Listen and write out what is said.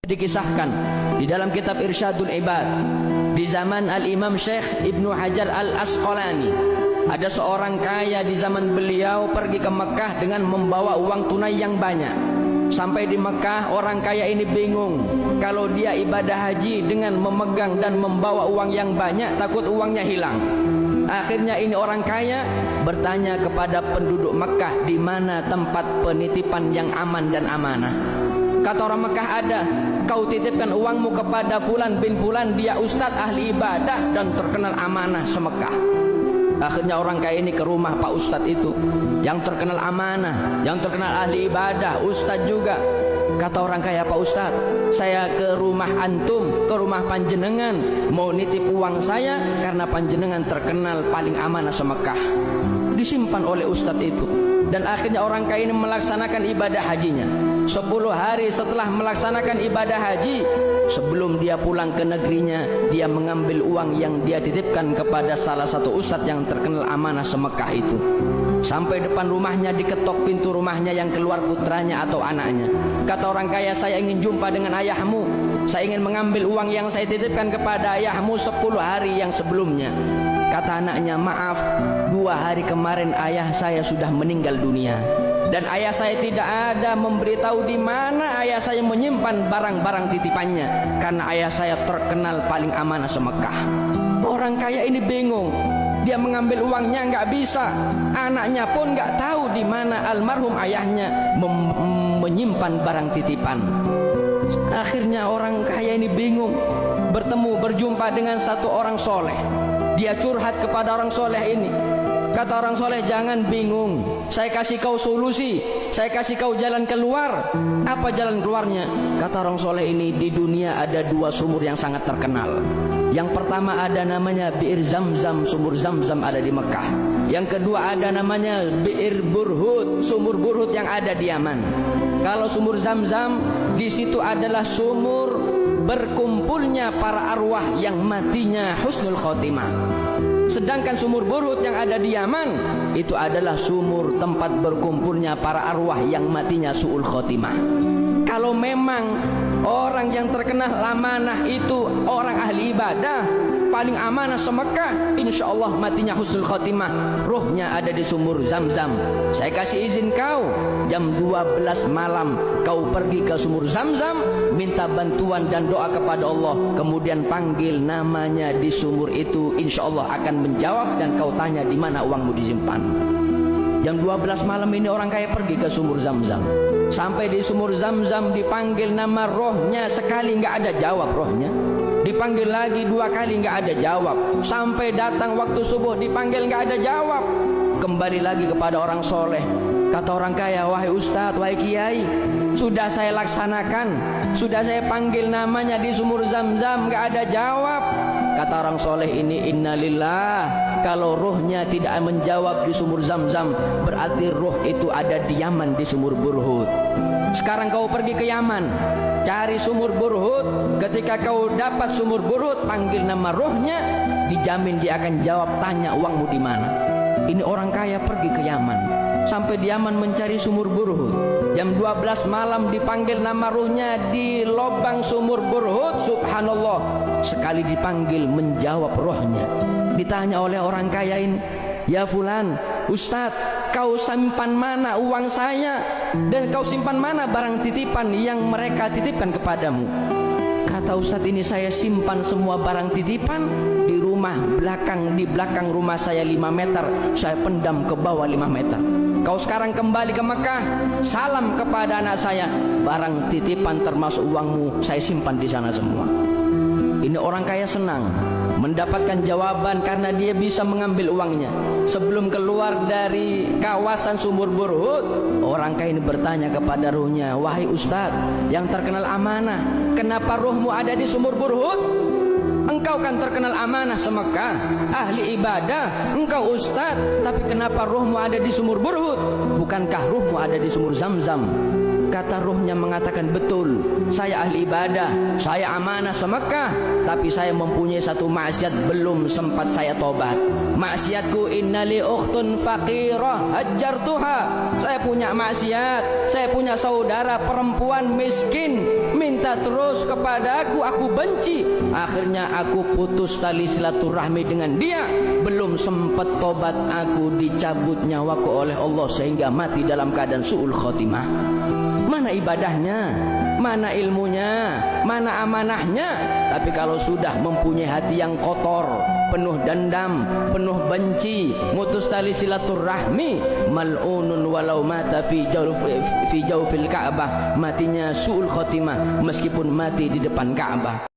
Dikisahkan di dalam kitab Irsyadul Ibad di zaman Al-Imam Syekh Ibnu Hajar Al-Asqalani, ada seorang kaya di zaman beliau pergi ke Mekah dengan membawa uang tunai yang banyak. Sampai di Mekah, orang kaya ini bingung kalau dia ibadah haji dengan memegang dan membawa uang yang banyak, takut uangnya hilang. Akhirnya ini orang kaya bertanya kepada penduduk Mekah, di mana tempat penitipan yang aman dan amanah. Kata orang Mekah, ada. Kau titipkan uangmu kepada Fulan bin Fulan, dia ustadz ahli ibadah dan terkenal amanah semekah. Akhirnya orang kaya ini ke rumah Pak Ustadz itu, yang terkenal amanah, yang terkenal ahli ibadah, ustadz juga. Kata orang kaya, Pak Ustadz, saya ke rumah antum, ke rumah panjenengan, mau nitip uang saya karena panjenengan terkenal paling amanah semekah. Disimpan oleh ustadz itu. Dan akhirnya orang kaya ini melaksanakan ibadah hajinya. 10 hari setelah melaksanakan ibadah haji, sebelum dia pulang ke negerinya, dia mengambil uang yang dia titipkan kepada salah satu ustadz yang terkenal amanah semekah itu. Sampai depan rumahnya, diketok pintu rumahnya, yang keluar putranya atau anaknya. Kata orang kaya, saya ingin jumpa dengan ayahmu, saya ingin mengambil uang yang saya titipkan kepada ayahmu 10 hari yang sebelumnya. Kata anaknya, maaf, 2 hari kemarin ayah saya sudah meninggal dunia, dan ayah saya tidak ada memberitahu di mana ayah saya menyimpan barang-barang titipannya, karena ayah saya terkenal paling amanah semekah. Orang kaya ini bingung, dia mengambil uangnya nggak bisa, anaknya pun nggak tahu di mana almarhum ayahnya menyimpan barang titipan. Akhirnya orang kaya ini bingung, berjumpa dengan satu orang soleh. Dia curhat kepada orang soleh ini. Kata orang soleh, jangan bingung, saya kasih kau solusi, saya kasih kau jalan keluar. Apa jalan keluarnya? Kata orang soleh ini, di dunia ada 2 sumur yang sangat terkenal. Yang pertama ada namanya Bi'ir Zamzam, sumur Zamzam ada di Mekah. Yang kedua ada namanya Bi'ir Burhut, sumur Burhut yang ada di Yaman. Kalau sumur Zamzam, di situ adalah sumur berkumpulnya para arwah yang matinya husnul khotimah. Sedangkan sumur Burhut yang ada di Yaman, itu adalah sumur tempat berkumpulnya para arwah yang matinya su'ul khotimah. Kalau memang orang yang terkenal amanah itu orang ahli ibadah, paling amanah semekah, insya Allah matinya husnul khotimah, rohnya ada di sumur Zamzam. Saya kasih izin kau, jam 12 malam kau pergi ke sumur Zamzam, minta bantuan dan doa kepada Allah, kemudian panggil namanya di sumur itu, insya Allah akan menjawab, dan kau tanya di mana uangmu disimpan. Jam 12 malam ini orang kaya pergi ke sumur Zamzam. Sampai di sumur Zamzam, dipanggil nama rohnya, sekali nggak ada jawab rohnya. Dipanggil lagi 2 kali nggak ada jawab. Sampai datang waktu subuh, dipanggil nggak ada jawab. Kembali lagi kepada orang soleh. Kata orang kaya, wahai ustadz, wahai kiai, sudah saya laksanakan, sudah saya panggil namanya di sumur Zamzam, nggak ada jawab. Kata orang soleh ini, innalillah, kalau rohnya tidak menjawab di sumur Zamzam, berarti roh itu ada di Yaman di sumur Burhut. Sekarang kau pergi ke Yaman, cari sumur Burhut. Ketika kau dapat sumur Burhut, panggil nama rohnya, dijamin dia akan jawab, tanya uangmu di mana. Ini orang kaya pergi ke Yaman, sampai di Yaman mencari sumur Burhut. Jam 12 malam dipanggil nama rohnya di lubang sumur Burhut. Subhanallah, sekali dipanggil menjawab rohnya. Ditanya oleh orang kaya ini, ya fulan, ustadz, kau simpan mana uang saya, dan kau simpan mana barang titipan yang mereka titipkan kepadamu? Kata ustadz ini, saya simpan semua barang titipan di rumah belakang, di belakang rumah saya 5 meter, saya pendam ke bawah 5 meter. Kau sekarang kembali ke Mekah, salam kepada anak saya, barang titipan termasuk uangmu saya simpan di sana semua. Ini orang kaya senang mendapatkan jawaban karena dia bisa mengambil uangnya. Sebelum keluar dari kawasan sumur Burhut, orang kaya ini bertanya kepada rohnya, wahai ustadz yang terkenal amanah, kenapa rohmu ada di sumur Burhut? Engkau kan terkenal amanah semekah, ahli ibadah, engkau ustadz, tapi kenapa rohmu ada di sumur Burhut? Bukankah rohmu ada di sumur Zamzam? Kata rohnya mengatakan, betul, saya ahli ibadah, saya amanah semekah, tapi saya mempunyai satu maksiat belum sempat saya tobat. Maksiatku, innali ukhtun faqirah hajartuha. Saya punya maksiat, saya punya saudara perempuan miskin minta terus kepadaku, aku benci. Akhirnya aku putus tali silaturahmi dengan dia. Belum sempat tobat, aku dicabut nyawaku oleh Allah sehingga mati dalam keadaan su'ul khotimah. Mana ibadahnya, mana ilmunya, mana amanahnya? Tapi kalau sudah mempunyai hati yang kotor, penuh dendam, penuh benci, mutus tali silaturahmi, mal'unun walau mata fi jawfil Ka'bah, matinya su'ul khotimah meskipun mati di depan Ka'bah.